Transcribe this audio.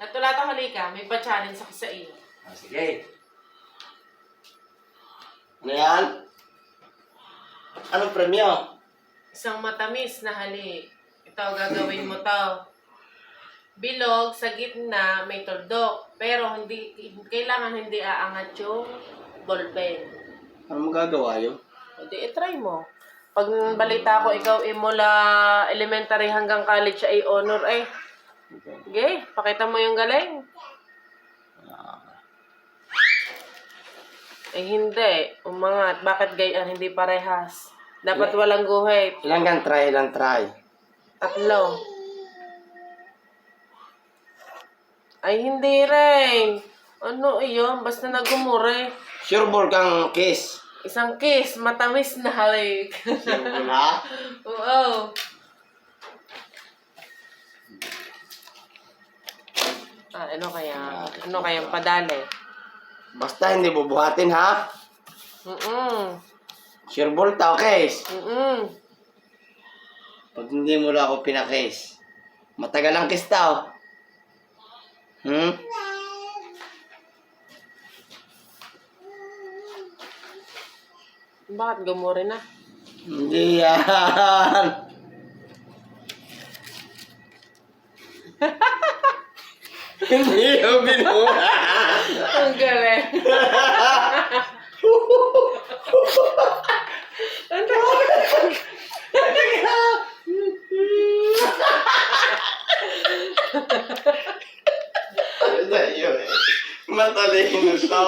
Natulata halika, may pa-challenge ako sa iyo. Sige. Ano yan? Anong premyo? Isang matamis na halik. Ito, gagawin mo to. Bilog, sa gitna, may tuldok. Pero kailangan hindi aangat yung ballpen. Ano magagawa yun? Hindi, try mo. Pag balita ko, ikaw mula elementary hanggang college ay honor eh. Okay, pakita mo yung galing. Eh hindi, umangat. Bakit gayaan hindi parehas? Dapat walang guhit. Ilang try. 3. Ay hindi rin. Ano iyon? Basta nagumure. Sure ball kang kiss. Isang kiss, matamis na halik. Sure ball ha? Oo. Ano kaya? Ano kayang padali? Basta hindi bubuhatin ha? Sure ball tao kiss. Pag hindi mo lang ako pinakiss, matagal ang kiss tao. Bakit gumure na? Hindi yan. Hindi yung binuha. Ang galing. Ano yun? Matalino siya.